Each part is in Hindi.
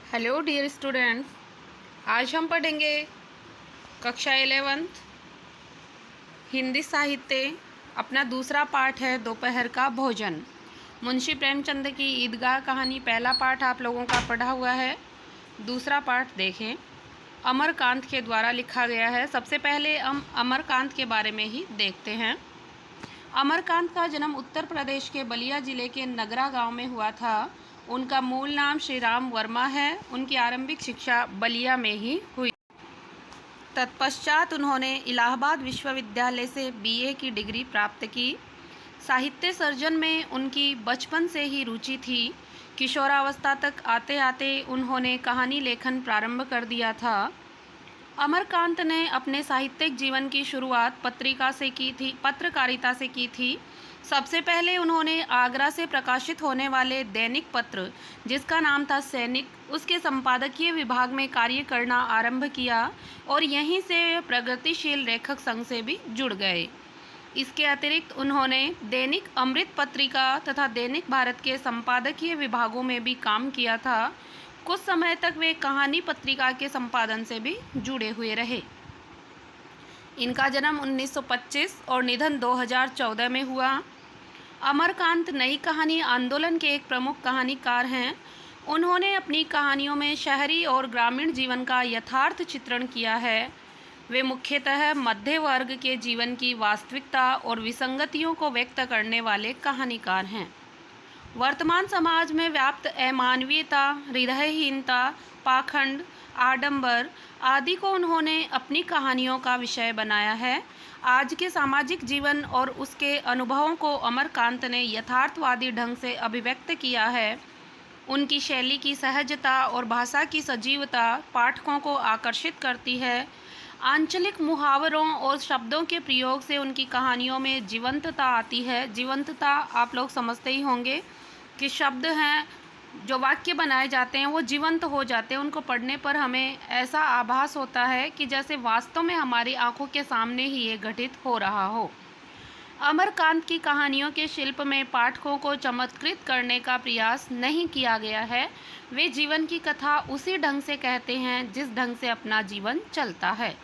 हेलो डियर स्टूडेंट्स, आज हम पढ़ेंगे कक्षा 11th हिंदी साहित्य। अपना दूसरा पाठ है दोपहर का भोजन। मुंशी प्रेमचंद की ईदगाह कहानी पहला पाठ आप लोगों का पढ़ा हुआ है। दूसरा पाठ देखें, अमरकांत के द्वारा लिखा गया है। सबसे पहले हम अमरकांत के बारे में ही देखते हैं। अमरकांत का जन्म उत्तर प्रदेश के बलिया जिले के नगरा गांव में हुआ था। उनका मूल नाम श्री राम वर्मा है। उनकी आरंभिक शिक्षा बलिया में ही हुई। तत्पश्चात उन्होंने इलाहाबाद विश्वविद्यालय से बीए की डिग्री प्राप्त की। साहित्य सर्जन में उनकी बचपन से ही रुचि थी। किशोरावस्था तक आते आते उन्होंने कहानी लेखन प्रारंभ कर दिया था। अमरकांत ने अपने साहित्यिक जीवन की शुरुआत पत्रकारिता से की थी। सबसे पहले उन्होंने आगरा से प्रकाशित होने वाले दैनिक पत्र, जिसका नाम था सैनिक, उसके संपादकीय विभाग में कार्य करना आरंभ किया और यहीं से प्रगतिशील लेखक संघ से भी जुड़ गए। इसके अतिरिक्त उन्होंने दैनिक अमृत पत्रिका तथा दैनिक भारत के संपादकीय विभागों में भी काम किया था। कुछ समय तक वे कहानी पत्रिका के संपादन से भी जुड़े हुए रहे। इनका जन्म 1925 और निधन 2014 में हुआ। अमरकांत नई कहानी आंदोलन के एक प्रमुख कहानीकार हैं। उन्होंने अपनी कहानियों में शहरी और ग्रामीण जीवन का यथार्थ चित्रण किया है। वे मुख्यतः मध्य वर्ग के जीवन की वास्तविकता और विसंगतियों को व्यक्त करने वाले कहानीकार हैं। वर्तमान समाज में व्याप्त अमानवीयता, हृदयहीनता, पाखंड, आडंबर आदि को उन्होंने अपनी कहानियों का विषय बनाया है। आज के सामाजिक जीवन और उसके अनुभवों को अमरकांत ने यथार्थवादी ढंग से अभिव्यक्त किया है। उनकी शैली की सहजता और भाषा की सजीवता पाठकों को आकर्षित करती है। आंचलिक मुहावरों और शब्दों के प्रयोग से उनकी कहानियों में जीवंतता आती है। जीवंतता आप लोग समझते ही होंगे कि शब्द हैं, जो वाक्य बनाए जाते हैं वो जीवंत हो जाते हैं। उनको पढ़ने पर हमें ऐसा आभास होता है कि जैसे वास्तव में हमारी आंखों के सामने ही ये घटित हो रहा हो। अमरकांत की कहानियों के शिल्प में पाठकों को चमत्कृत करने का प्रयास नहीं किया गया है। वे जीवन की कथा उसी ढंग से कहते हैं जिस ढंग से अपना जीवन चलता है।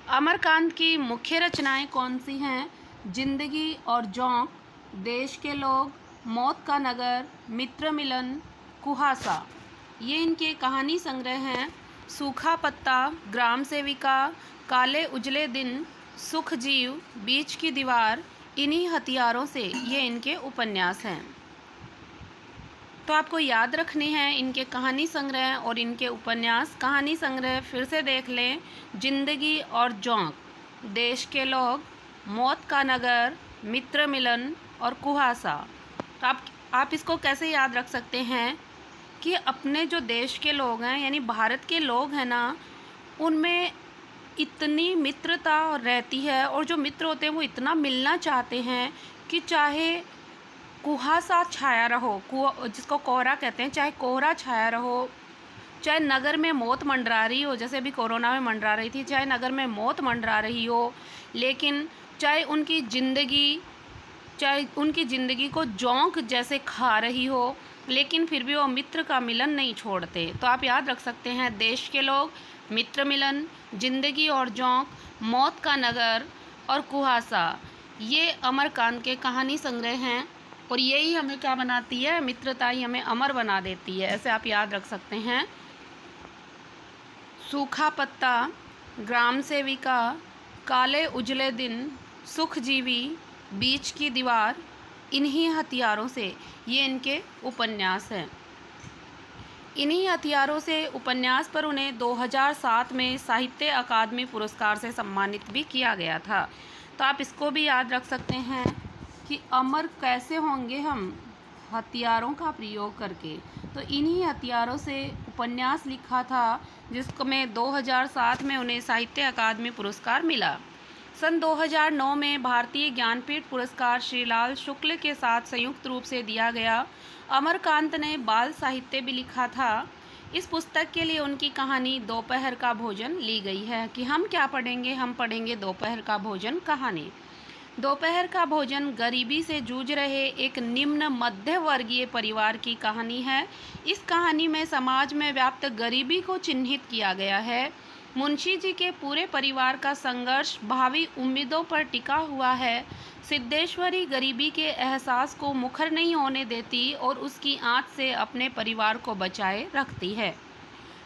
अमरकांत की मुख्य रचनाएं कौन सी हैं? जिंदगी और जोंक, देश के लोग, मौत का नगर, मित्र मिलन, कुहासा, ये इनके कहानी संग्रह हैं। सूखा पत्ता, ग्राम सेविका, काले उजले दिन, सुख जीव, बीच की दीवार, इन्हीं हथियारों से, ये इनके उपन्यास हैं। तो आपको याद रखने हैं इनके कहानी संग्रह और इनके उपन्यास। कहानी संग्रह फिर से देख लें, जिंदगी और जोंक, देश के लोग, मौत का नगर, मित्र मिलन और कुहासा। तो आप इसको कैसे याद रख सकते हैं कि अपने जो देश के लोग हैं, यानी भारत के लोग हैं ना, उनमें इतनी मित्रता रहती है और जो मित्र होते हैं वो इतना मिलना चाहते हैं कि चाहे कुहासा छाया रहो, जिसको कोहरा कहते हैं, चाहे कोहरा छाया रहो, चाहे नगर में मौत मंडरा रही हो, जैसे अभी कोरोना में मंडरा रही थी, चाहे नगर में मौत मंडरा रही हो, लेकिन चाहे उनकी ज़िंदगी को जोंक जैसे खा रही हो, लेकिन फिर भी वो मित्र का मिलन नहीं छोड़ते। तो आप याद रख सकते हैं, देश के लोग, मित्र मिलन, जिंदगी और जोंक, मौत का नगर और कुहासा, ये अमरकांत के कहानी संग्रह हैं। और यही हमें क्या बनाती है? मित्रता ही हमें अमर बना देती है। ऐसे आप याद रख सकते हैं। सूखा पत्ता, ग्राम सेविका, काले उजले दिन, सुखजीवी, बीच की दीवार, इन्हीं हथियारों से, ये इनके उपन्यास हैं। इन्हीं हथियारों से उपन्यास पर उन्हें 2007 में साहित्य अकादमी पुरस्कार से सम्मानित भी किया गया था। तो आप इसको भी याद रख सकते हैं कि अमर कैसे होंगे हम? हथियारों का प्रयोग करके। तो इन्हीं हथियारों से उपन्यास लिखा था, जिसमें 2007 में उन्हें साहित्य अकादमी पुरस्कार मिला। सन 2009 में भारतीय ज्ञानपीठ पुरस्कार श्री लाल शुक्ल के साथ संयुक्त रूप से दिया गया। अमरकांत ने बाल साहित्य भी लिखा था। इस पुस्तक के लिए उनकी कहानी दोपहर का भोजन ली गई है। कि हम क्या पढ़ेंगे? हम पढ़ेंगे दोपहर का भोजन कहानी। दोपहर का भोजन गरीबी से जूझ रहे एक निम्न मध्य वर्गीय परिवार की कहानी है। इस कहानी में समाज में व्याप्त गरीबी को चिन्हित किया गया है। मुंशी जी के पूरे परिवार का संघर्ष भावी उम्मीदों पर टिका हुआ है। सिद्धेश्वरी गरीबी के एहसास को मुखर नहीं होने देती और उसकी आंच से अपने परिवार को बचाए रखती है।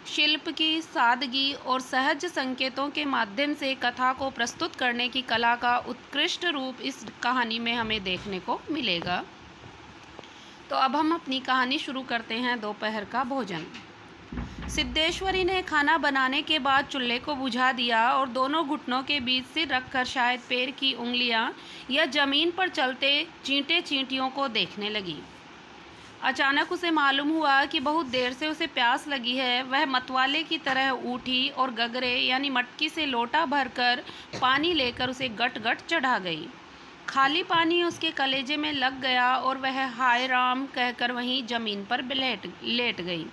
शिल्प की सादगी और सहज संकेतों के माध्यम से कथा को प्रस्तुत करने की कला का उत्कृष्ट रूप इस कहानी में हमें देखने को मिलेगा। तो अब हम अपनी कहानी शुरू करते हैं। दोपहर का भोजन। सिद्धेश्वरी ने खाना बनाने के बाद चूल्हे को बुझा दिया और दोनों घुटनों के बीच सिर रखकर शायद पैर की उंगलियां या जमीन पर चलते चींटे चींटियों को देखने लगी। अचानक उसे मालूम हुआ कि बहुत देर से उसे प्यास लगी है। वह मतवाले की तरह उठी और गगरे यानी मटकी से लोटा भरकर पानी लेकर उसे गट गट चढ़ा गई। खाली पानी उसके कलेजे में लग गया और वह हाय राम कहकर वहीं जमीन पर लेट गई।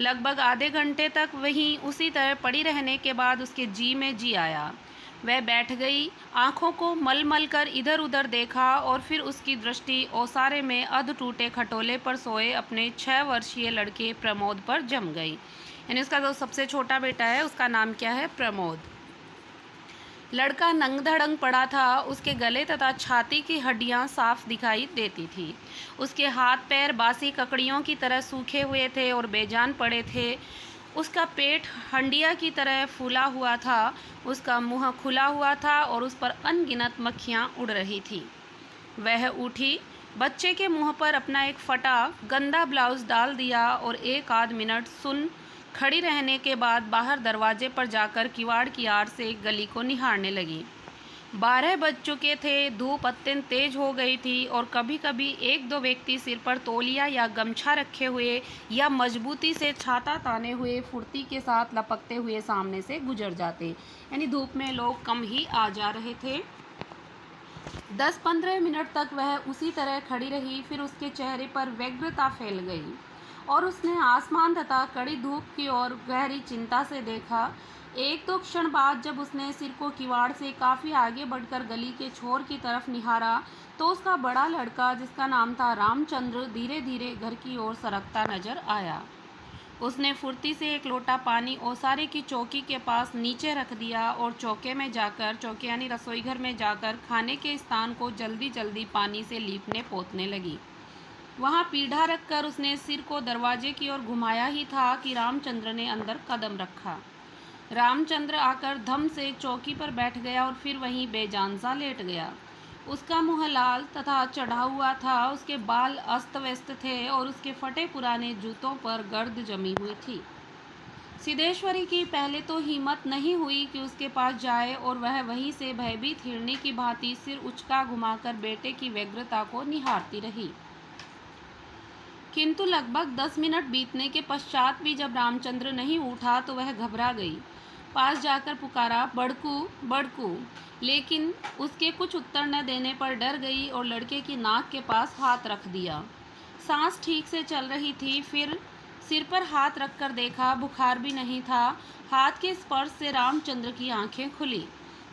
लगभग आधे घंटे तक वहीं उसी तरह पड़ी रहने के बाद उसके जी में जी आया। वह बैठ गई, आंखों को मल मल कर इधर उधर देखा और फिर उसकी दृष्टि ओसारे में अध टूटे खटोले पर सोए अपने 6 वर्षीय लड़के प्रमोद पर जम गई। यानी उसका जो सबसे छोटा बेटा है उसका नाम क्या है? प्रमोद। लड़का नंग धड़ंग पड़ा था। उसके गले तथा छाती की हड्डियां साफ दिखाई देती थी। उसके हाथ पैर बासी ककड़ियों की तरह सूखे हुए थे और बेजान पड़े थे। उसका पेट हंडिया की तरह फूला हुआ था। उसका मुंह खुला हुआ था और उस पर अनगिनत मक्खियां उड़ रही थी। वह उठी, बच्चे के मुंह पर अपना एक फटा गंदा ब्लाउज डाल दिया और एक आध मिनट सुन खड़ी रहने के बाद बाहर दरवाजे पर जाकर किवाड़ की आड़ से गली को निहारने लगी। 12 बज चुके थे। धूप अत्यंत तेज हो गई थी और कभी कभी एक दो व्यक्ति सिर पर तौलिया या गमछा रखे हुए या मजबूती से छाता ताने हुए फुर्ती के साथ लपकते हुए सामने से गुजर जाते। यानी धूप में लोग कम ही आ जा रहे थे। 10-15 मिनट तक वह उसी तरह खड़ी रही। फिर उसके चेहरे पर व्यग्रता फैल गई और उसने आसमान तथा कड़ी धूप की ओर गहरी चिंता से देखा। एक दो क्षण बाद जब उसने सिर को किवाड़ से काफ़ी आगे बढ़कर गली के छोर की तरफ निहारा तो उसका बड़ा लड़का, जिसका नाम था रामचंद्र, धीरे धीरे घर की ओर सरकता नजर आया। उसने फुर्ती से एक लोटा पानी ओसारे की चौकी के पास नीचे रख दिया और चौके यानी रसोई घर में जाकर खाने के स्थान को जल्दी जल्दी पानी से लीपने पोतने लगी। वहाँ पीढ़ा रखकर उसने सिर को दरवाजे की ओर घुमाया ही था कि रामचंद्र ने अंदर कदम रखा। रामचंद्र आकर धम से चौकी पर बैठ गया और फिर वहीं बेजान सा लेट गया। उसका मुंह लाल तथा चढ़ा हुआ था। उसके बाल अस्त व्यस्त थे और उसके फटे पुराने जूतों पर गर्द जमी हुई थी। सिद्धेश्वरी की पहले तो हिम्मत नहीं हुई कि उसके पास जाए और वह वहीं से भयभीत हिरनी की भांति सिर उचका घुमाकर बेटे की व्यग्रता को निहारती रही। किंतु लगभग 10 मिनट बीतने के पश्चात भी जब रामचंद्र नहीं उठा तो वह घबरा गई। पास जाकर पुकारा, बड़कू बड़कू, लेकिन उसके कुछ उत्तर न देने पर डर गई और लड़के की नाक के पास हाथ रख दिया। सांस ठीक से चल रही थी। फिर सिर पर हाथ रखकर देखा, बुखार भी नहीं था। हाथ के स्पर्श से रामचंद्र की आंखें खुली।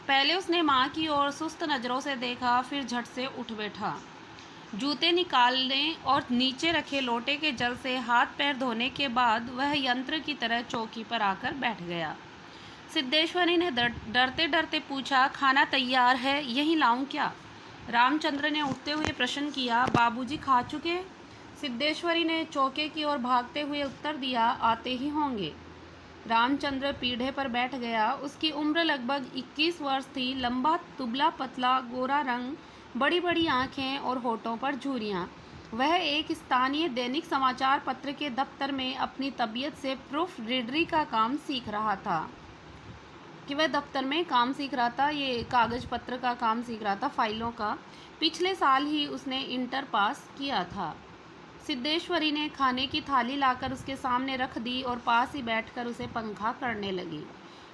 पहले उसने माँ की ओर सुस्त नज़रों से देखा, फिर झट से उठ बैठा। जूते निकालने और नीचे रखे लोटे के जल से हाथ पैर धोने के बाद वह यंत्र की तरह चौकी पर आकर बैठ गया। सिद्धेश्वरी ने डरते डरते पूछा, खाना तैयार है, यहीं लाऊं क्या? रामचंद्र ने उठते हुए प्रश्न किया। बाबूजी खा चुके? सिद्धेश्वरी ने चौके की ओर भागते हुए उत्तर दिया, आते ही होंगे। रामचंद्र पीढ़े पर बैठ गया। उसकी उम्र लगभग 21 वर्ष थी। लंबा दुबला पतला गोरा रंग, बड़ी बड़ी आंखें और होठों पर झुर्रियाँ। वह एक स्थानीय दैनिक समाचार पत्र के दफ्तर में अपनी तबीयत से प्रूफ रीडरी का काम सीख रहा था। कि वह दफ्तर में काम सीख रहा था, ये कागज़ पत्र का काम सीख रहा था, फाइलों का। पिछले साल ही उसने इंटर पास किया था। सिद्धेश्वरी ने खाने की थाली लाकर उसके सामने रख दी और पास ही बैठकर उसे पंखा करने लगी।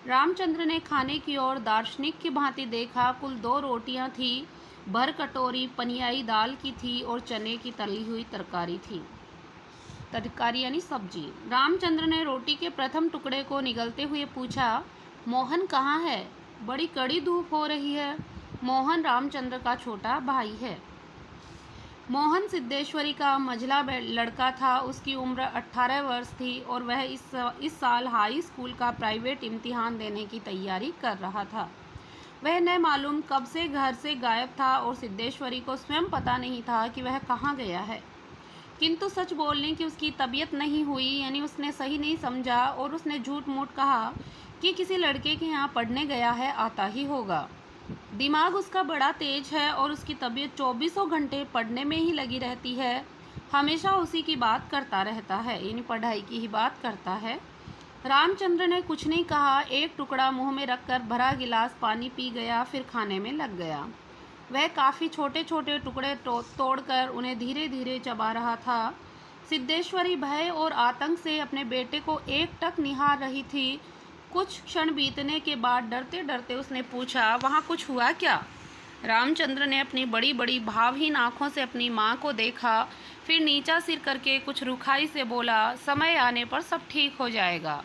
रामचंद्र ने खाने की ओर दार्शनिक की भांति देखा। कुल 2 रोटियां थी, भर कटोरी पनियाई दाल की थी और चने की तली हुई तरकारी थी। तरकारी यानी सब्जी। रामचंद्र ने रोटी के प्रथम टुकड़े को निगलते हुए पूछा, मोहन कहाँ है? बड़ी कड़ी धूप हो रही है। मोहन रामचंद्र का छोटा भाई है। मोहन सिद्धेश्वरी का मझला लड़का था। उसकी उम्र 18 वर्ष थी और वह इस साल हाई स्कूल का प्राइवेट इम्तिहान देने की तैयारी कर रहा था। वह न मालूम कब से घर से गायब था और सिद्धेश्वरी को स्वयं पता नहीं था कि वह कहाँ गया है। किंतु सच बोलने की उसकी तबीयत नहीं हुई, यानी उसने सही नहीं समझा और उसने झूठ मूठ कहा कि किसी लड़के के यहाँ पढ़ने गया है, आता ही होगा। दिमाग उसका बड़ा तेज है और उसकी तबीयत 24 घंटे पढ़ने में ही लगी रहती है। हमेशा उसी की बात करता रहता है, यानी पढ़ाई की ही बात करता है। रामचंद्र ने कुछ नहीं कहा, एक टुकड़ा मुंह में रखकर भरा गिलास पानी पी गया, फिर खाने में लग गया। वह काफ़ी छोटे छोटे टुकड़े तोड़कर उन्हें धीरे धीरे चबा रहा था। सिद्धेश्वरी भय और आतंक से अपने बेटे को एकटक निहार रही थी। कुछ क्षण बीतने के बाद डरते डरते उसने पूछा, वहाँ कुछ हुआ क्या? रामचंद्र ने अपनी बड़ी बड़ी भावहीन आंखों से अपनी माँ को देखा, फिर नीचा सिर करके कुछ रुखाई से बोला, समय आने पर सब ठीक हो जाएगा।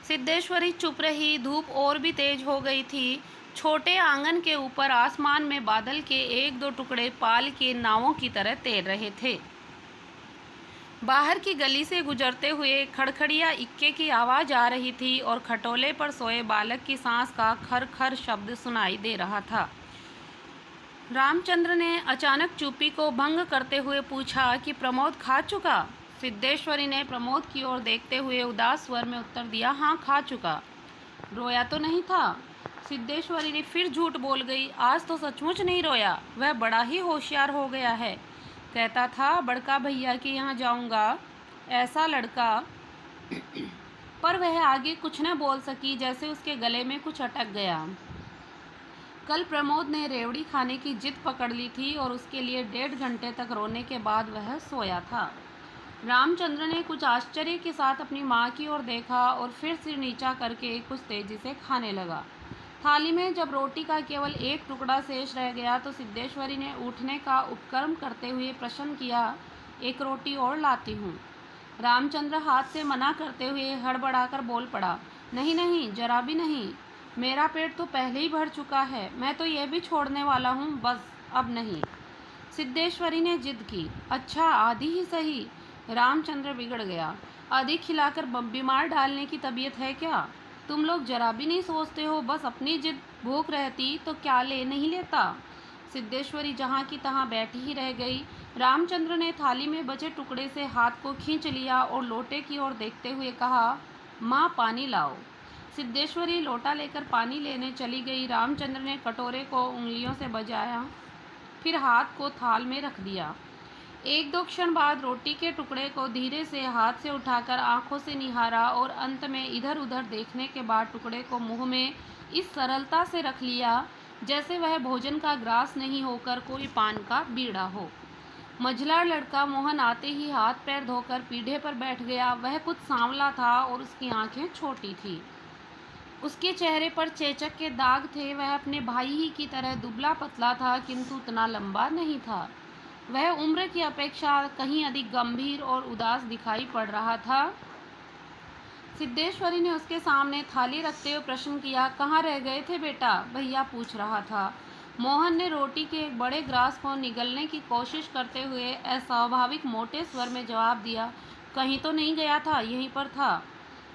सिद्धेश्वरी चुप रही। धूप और भी तेज हो गई थी। छोटे आंगन के ऊपर आसमान में बादल के एक दो टुकड़े पाल के नावों की तरह तैर रहे थे। बाहर की गली से गुजरते हुए खड़खड़िया इक्के की आवाज़ आ रही थी और खटोले पर सोए बालक की सांस का खर खर शब्द सुनाई दे रहा था। रामचंद्र ने अचानक चुप्पी को भंग करते हुए पूछा कि प्रमोद खा चुका? सिद्धेश्वरी ने प्रमोद की ओर देखते हुए उदास स्वर में उत्तर दिया, हाँ खा चुका। रोया तो नहीं था? सिद्धेश्वरी ने फिर झूठ बोल गई, आज तो सचमुच नहीं रोया। वह बड़ा ही होशियार हो गया है। कहता था बड़का भैया के यहाँ जाऊंगा, ऐसा लड़का। पर वह आगे कुछ न बोल सकी, जैसे उसके गले में कुछ अटक गया। कल प्रमोद ने रेवड़ी खाने की जिद पकड़ ली थी और उसके लिए 1.5 घंटे तक रोने के बाद वह सोया था। रामचंद्र ने कुछ आश्चर्य के साथ अपनी माँ की ओर देखा और फिर सिर नीचा करके कुछ तेजी से खाने लगा। थाली में जब रोटी का केवल एक टुकड़ा शेष रह गया तो सिद्धेश्वरी ने उठने का उपक्रम करते हुए प्रश्न किया, एक रोटी और लाती हूँ। रामचंद्र हाथ से मना करते हुए हड़बड़ाकर बोल पड़ा, नहीं नहीं, जरा भी नहीं, मेरा पेट तो पहले ही भर चुका है, मैं तो यह भी छोड़ने वाला हूँ, बस अब नहीं। सिद्धेश्वरी ने जिद की, अच्छा आधी ही सही। रामचंद्र बिगड़ गया, अधिक खिलाकर बीमार डालने की तबीयत है क्या? तुम लोग जरा भी नहीं सोचते हो, बस अपनी जिद। भूख रहती तो क्या ले नहीं लेता। सिद्धेश्वरी जहाँ की तहाँ बैठी ही रह गई। रामचंद्र ने थाली में बचे टुकड़े से हाथ को खींच लिया और लोटे की ओर देखते हुए कहा, माँ पानी लाओ। सिद्धेश्वरी लोटा लेकर पानी लेने चली गई। रामचंद्र ने कटोरे को उंगलियों से बजाया, फिर हाथ को थाल में रख दिया। एक दो क्षण बाद रोटी के टुकड़े को धीरे से हाथ से उठाकर आंखों से निहारा और अंत में इधर उधर देखने के बाद टुकड़े को मुंह में इस सरलता से रख लिया जैसे वह भोजन का ग्रास नहीं होकर कोई पान का बीड़ा हो। मझला लड़का मोहन आते ही हाथ पैर धोकर पीढ़े पर बैठ गया। वह कुछ सांवला था और उसकी आंखें छोटी थी। उसके चेहरे पर चेचक के दाग थे। वह अपने भाई ही की तरह दुबला पतला था, किंतु उतना लंबा नहीं था। वह उम्र की अपेक्षा कहीं अधिक गंभीर और उदास दिखाई पड़ रहा था। सिद्धेश्वरी ने उसके सामने थाली रखते हुए प्रश्न किया, कहाँ रह गए थे बेटा? भैया पूछ रहा था। मोहन ने रोटी के एक बड़े ग्रास को निगलने की कोशिश करते हुए अस्वाभाविक मोटे स्वर में जवाब दिया, कहीं तो नहीं गया था, यहीं पर था।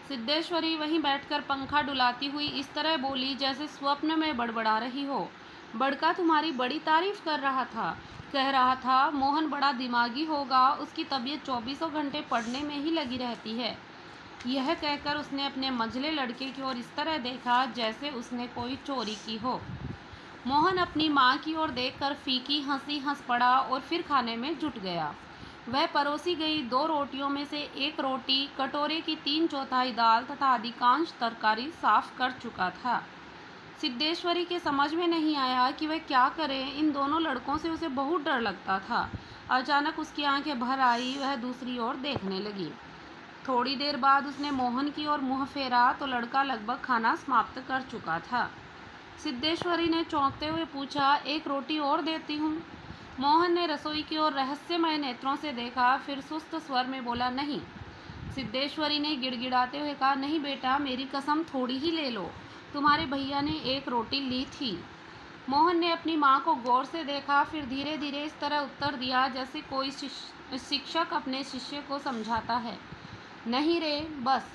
सिद्धेश्वरी वहीं बैठकर पंखा डुलाती हुई इस तरह बोली जैसे स्वप्न में बड़बड़ा रही हो। बड़का तुम्हारी बड़ी तारीफ कर रहा था, कह रहा था मोहन बड़ा दिमागी होगा, उसकी तबीयत 24 घंटे पढ़ने में ही लगी रहती है। यह कहकर उसने अपने मंझले लड़के की ओर इस तरह देखा जैसे उसने कोई चोरी की हो। मोहन अपनी माँ की ओर देखकर फीकी हंसी हंस पड़ा और फिर खाने में जुट गया। वह परोसी गई 2 रोटियों में से एक रोटी, कटोरे की 3/4 दाल तथा अधिकांश तरकारी साफ कर चुका था। सिद्धेश्वरी के समझ में नहीं आया कि वह क्या करे। इन दोनों लड़कों से उसे बहुत डर लगता था। अचानक उसकी आंखें भर आई। वह दूसरी ओर देखने लगी। थोड़ी देर बाद उसने मोहन की ओर मुँह फेरा तो लड़का लगभग खाना समाप्त कर चुका था। सिद्धेश्वरी ने चौंकते हुए पूछा, एक रोटी और देती हूँ। मोहन ने रसोई की ओर रहस्यमय नेत्रों से देखा, फिर सुस्त स्वर में बोला, नहीं। सिद्धेश्वरी ने गिड़गिड़ाते हुए कहा, नहीं बेटा, मेरी कसम, थोड़ी ही ले लो, तुम्हारे भैया ने एक रोटी ली थी। मोहन ने अपनी माँ को गौर से देखा, फिर धीरे धीरे इस तरह उत्तर दिया जैसे कोई शिक्षक अपने शिष्य को समझाता है। नहीं रे, बस।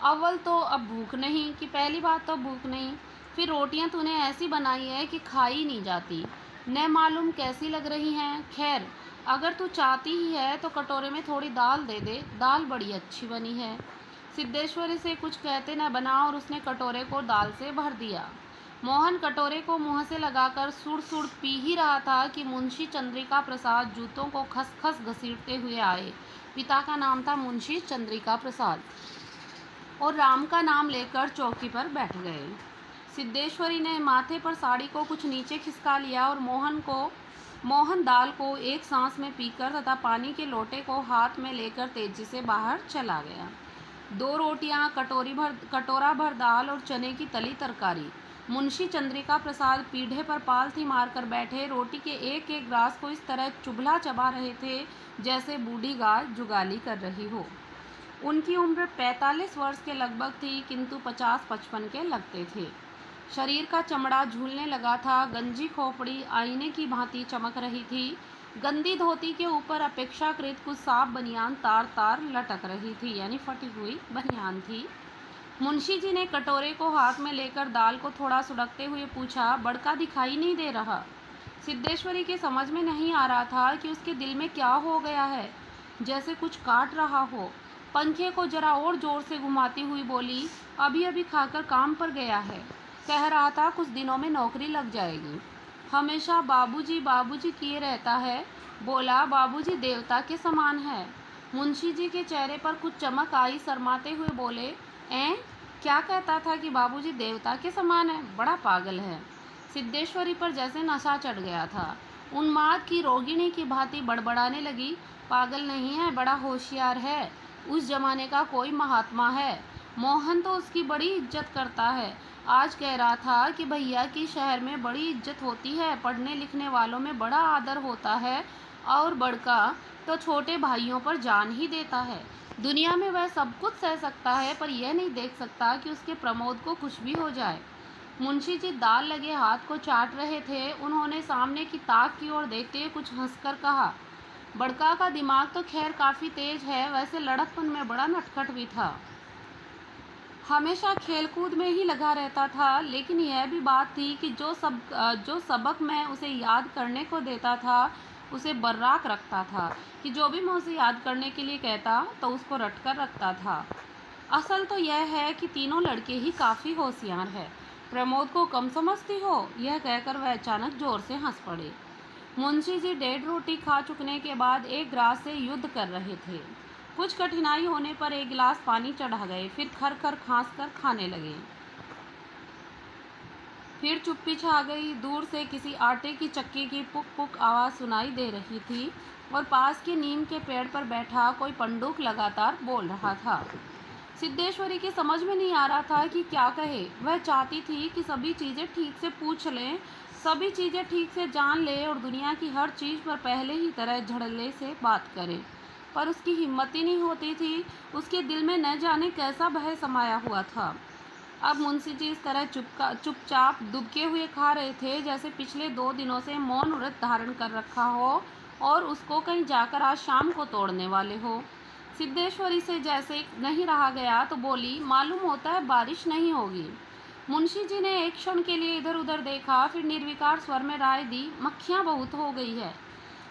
अव्वल तो अब भूख नहीं, कि पहली बात तो भूख नहीं, फिर रोटियां तूने ऐसी बनाई है कि खाई नहीं जाती, न मालूम कैसी लग रही हैं। खैर, अगर तू चाहती ही है तो कटोरे में थोड़ी दाल दे दे, दाल बड़ी अच्छी बनी है। सिद्धेश्वरी से कुछ कहते न बना और उसने कटोरे को दाल से भर दिया। मोहन कटोरे को मुंह से लगाकर सुड़ सुड़ पी ही रहा था कि मुंशी चंद्रिका प्रसाद जूतों को खसखस घसीटते हुए आए। पिता का नाम था मुंशी चंद्रिका प्रसाद, और राम का नाम लेकर चौकी पर बैठ गए। सिद्धेश्वरी ने माथे पर साड़ी को कुछ नीचे खिसका लिया और मोहन दाल को एक सांस में पीकर तथा पानी के लोटे को हाथ में लेकर तेजी से बाहर चला गया। 2 रोटियां, कटोरा भर दाल और चने की तली तरकारी। मुंशी चंद्रिका प्रसाद पीढ़े पर पालथी मारकर बैठे रोटी के एक एक ग्रास को इस तरह चुभला चबा रहे थे जैसे बूढ़ी गाय जुगाली कर रही हो। उनकी उम्र 45 वर्ष के लगभग थी, किंतु 50-55 के लगते थे। शरीर का चमड़ा झूलने लगा था, गंजी खोपड़ी आईने की भांति चमक रही थी। गंदी धोती के ऊपर अपेक्षाकृत कुछ साफ बनियान तार तार लटक रही थी, यानी फटी हुई बनियान थी। मुंशी जी ने कटोरे को हाथ में लेकर दाल को थोड़ा सुड़कते हुए पूछा, बड़का दिखाई नहीं दे रहा? सिद्धेश्वरी के समझ में नहीं आ रहा था कि उसके दिल में क्या हो गया है, जैसे कुछ काट रहा हो। पंखे को जरा और जोर से घुमाती हुई बोली, अभी अभी खाकर काम पर गया है, कह रहा था कुछ दिनों में नौकरी लग जाएगी। हमेशा बाबूजी बाबूजी किए रहता है। बोला, बाबूजी देवता के समान है। मुंशी जी के चेहरे पर कुछ चमक आई, शर्माते हुए बोले, क्या कहता था कि बाबूजी देवता के समान है? बड़ा पागल है। सिद्धेश्वरी पर जैसे नशा चढ़ गया था। उन्माद की रोगिणी की भांति बड़बड़ाने लगी, पागल नहीं है, बड़ा होशियार है, उस जमाने का कोई महात्मा है, मोहन तो उसकी बड़ी इज्जत करता है। आज कह रहा था कि भैया की शहर में बड़ी इज्जत होती है, पढ़ने लिखने वालों में बड़ा आदर होता है, और बड़का तो छोटे भाइयों पर जान ही देता है। दुनिया में वह सब कुछ सह सकता है, पर यह नहीं देख सकता कि उसके प्रमोद को कुछ भी हो जाए। मुंशी जी दाल लगे हाथ को चाट रहे थे। उन्होंने सामने की ताक की ओर देखते हुए कुछ हंसकर कहा, बड़का का दिमाग तो खैर काफ़ी तेज है, वैसे लड़कपन में बड़ा नटखट भी था, हमेशा खेलकूद में ही लगा रहता था। लेकिन यह भी बात थी कि जो सबक मैं उसे याद करने को देता था, उसे बर्राक रखता था, कि जो भी मैं उसे याद करने के लिए कहता तो उसको रट कर रखता था। असल तो यह है कि तीनों लड़के ही काफ़ी होशियार है। प्रमोद को कम समझती हो? यह कहकर वह अचानक जोर से हंस पड़े। मुंशी जी 1.5 रोटी खा चुकने के बाद एक गिलास से युद्ध कर रहे थे। कुछ कठिनाई होने पर एक गिलास पानी चढ़ा गए, फिर खर खर खांस कर खाने लगे। फिर चुप्पी छा गई। दूर से किसी आटे की चक्की की पुक पुक आवाज़ सुनाई दे रही थी, और पास के नीम के पेड़ पर बैठा कोई पंडुक लगातार बोल रहा था। सिद्धेश्वरी की समझ में नहीं आ रहा था कि क्या कहे। वह चाहती थी कि सभी चीज़ें ठीक से पूछ लें, सभी चीज़ें ठीक से जान ले और दुनिया की हर चीज़ पर पहले ही तरह झड़ले से बात करे, पर उसकी हिम्मत ही नहीं होती थी। उसके दिल में न जाने कैसा भय समाया हुआ था। अब मुंशी जी इस तरह चुपचाप दुबके हुए खा रहे थे जैसे पिछले 2 दिनों से मौन व्रत धारण कर रखा हो और उसको कहीं जाकर आज शाम को तोड़ने वाले हो। सिद्धेश्वरी से जैसे नहीं रहा गया तो बोली, मालूम होता है बारिश नहीं होगी। मुंशी जी ने एक क्षण के लिए इधर उधर देखा, फिर निर्विकार स्वर में राय दी, मक्खियाँ बहुत हो गई है।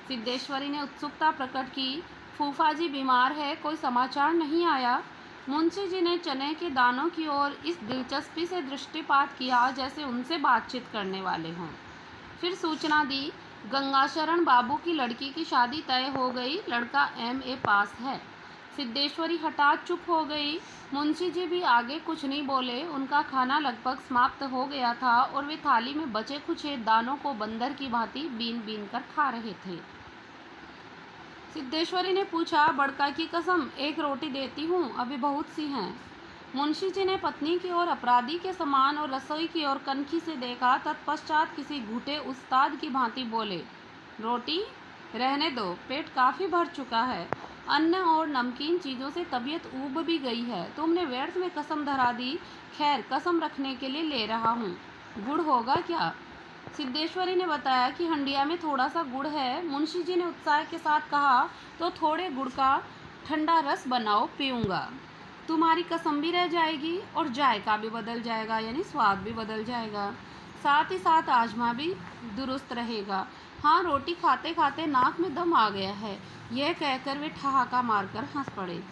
सिद्धेश्वरी ने उत्सुकता प्रकट की, फूफा जी बीमार है, कोई समाचार नहीं आया? मुंशी जी ने चने के दानों की ओर इस दिलचस्पी से दृष्टिपात किया जैसे उनसे बातचीत करने वाले हों। फिर सूचना दी, गंगाशरण बाबू की लड़की की शादी तय हो गई, लड़का MA पास है। सिद्धेश्वरी हठात चुप हो गई। मुंशी जी भी आगे कुछ नहीं बोले। उनका खाना लगभग समाप्त हो गया था और वे थाली में बचे खुचे दानों को बंदर की भांति बीन बीन कर खा रहे थे। सिद्धेश्वरी ने पूछा, बड़का की कसम, एक रोटी देती हूँ, अभी बहुत सी हैं। मुंशी जी ने पत्नी की ओर अपराधी के समान और रसोई की ओर कनखी से देखा। तत्पश्चात किसी घूटे उस्ताद की भांति बोले, रोटी रहने दो, पेट काफ़ी भर चुका है, अन्न और नमकीन चीज़ों से तबीयत ऊब भी गई है, तुमने व्यर्थ में कसम धरा दी। खैर, कसम रखने के लिए ले रहा हूँ, गुड़ होगा क्या? सिद्धेश्वरी ने बताया कि हंडिया में थोड़ा सा गुड़ है। मुंशी जी ने उत्साह के साथ कहा, तो थोड़े गुड़ का ठंडा रस बनाओ, पीऊँगा। तुम्हारी कसम भी रह जाएगी और जायका भी बदल जाएगा, यानी स्वाद भी बदल जाएगा। साथ ही साथ आजमा भी दुरुस्त रहेगा। हाँ, रोटी खाते खाते नाक में दम आ गया है। यह कहकर वे ठहाका मारकर हंस पड़े।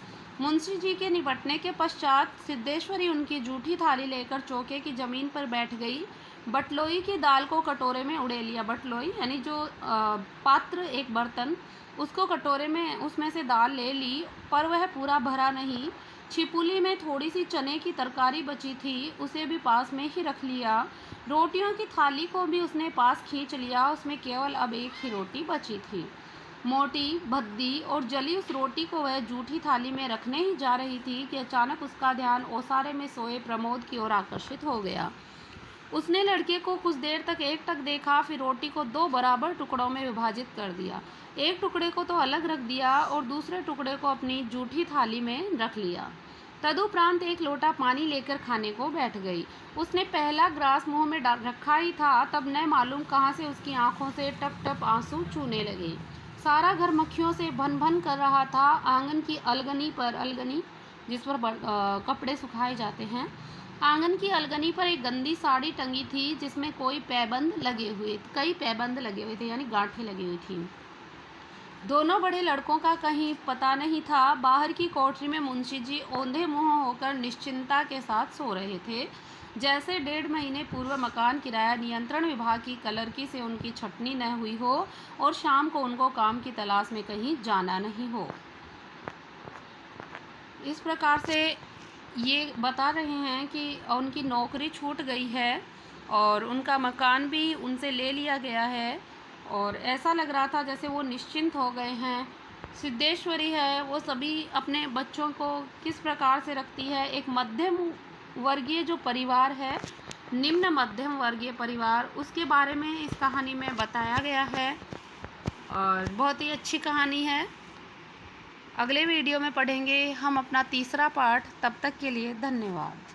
मुंशी जी के निपटने के पश्चात सिद्धेश्वरी उनकी जूठी थाली लेकर चौके की जमीन पर बैठ गई। बटलोई की दाल को कटोरे में उड़े लिया। बटलोई यानी जो पात्र, एक बर्तन, उसको कटोरे में उसमें से दाल ले ली, पर वह पूरा भरा नहीं। छिपुली में थोड़ी सी चने की तरकारी बची थी, उसे भी पास में ही रख लिया। रोटियों की थाली को भी उसने पास खींच लिया। उसमें केवल अब एक ही रोटी बची थी। मोटी, भद्दी और जली उस रोटी को वह जूठी थाली में रखने ही जा रही थी कि अचानक उसका ध्यान ओसारे में सोए प्रमोद की ओर आकर्षित हो गया। उसने लड़के को कुछ देर तक एकटक देखा, फिर रोटी को 2 बराबर टुकड़ों में विभाजित कर दिया। एक टुकड़े को तो अलग रख दिया और दूसरे टुकड़े को अपनी जूठी थाली में रख लिया। तदुपरांत एक लोटा पानी लेकर खाने को बैठ गई। उसने पहला ग्रास मुंह में डाल रखा ही था, तब न मालूम कहाँ से उसकी आंखों से टप टप आंसू चूने लगे। सारा घर मक्खियों से भन भन कर रहा था। आंगन की अलगनी जिस पर कपड़े सुखाए जाते हैं, आंगन की अलगनी पर एक गंदी साड़ी टंगी थी, जिसमें कई पैबंद लगे हुए थे, यानी गांठें लगी हुई थी। दोनों बड़े लड़कों का कहीं पता नहीं था। बाहर की कोठरी में मुंशी जी औंधे मुंह होकर निश्चिंता के साथ सो रहे थे, जैसे 1.5 महीने पूर्व मकान किराया नियंत्रण विभाग की क्लर्की से उनकी छटनी न हुई हो और शाम को उनको काम की तलाश में कहीं जाना नहीं हो। इस प्रकार से ये बता रहे हैं कि उनकी नौकरी छूट गई है और उनका मकान भी उनसे ले लिया गया है, और ऐसा लग रहा था जैसे वो निश्चिंत हो गए हैं। सिद्धेश्वरी है, वो सभी अपने बच्चों को किस प्रकार से रखती है। एक मध्यम वर्गीय जो परिवार है, निम्न मध्यम वर्गीय परिवार, उसके बारे में इस कहानी में बताया गया है और बहुत ही अच्छी कहानी है। अगले वीडियो में पढ़ेंगे हम अपना तीसरा पार्ट। तब तक के लिए धन्यवाद।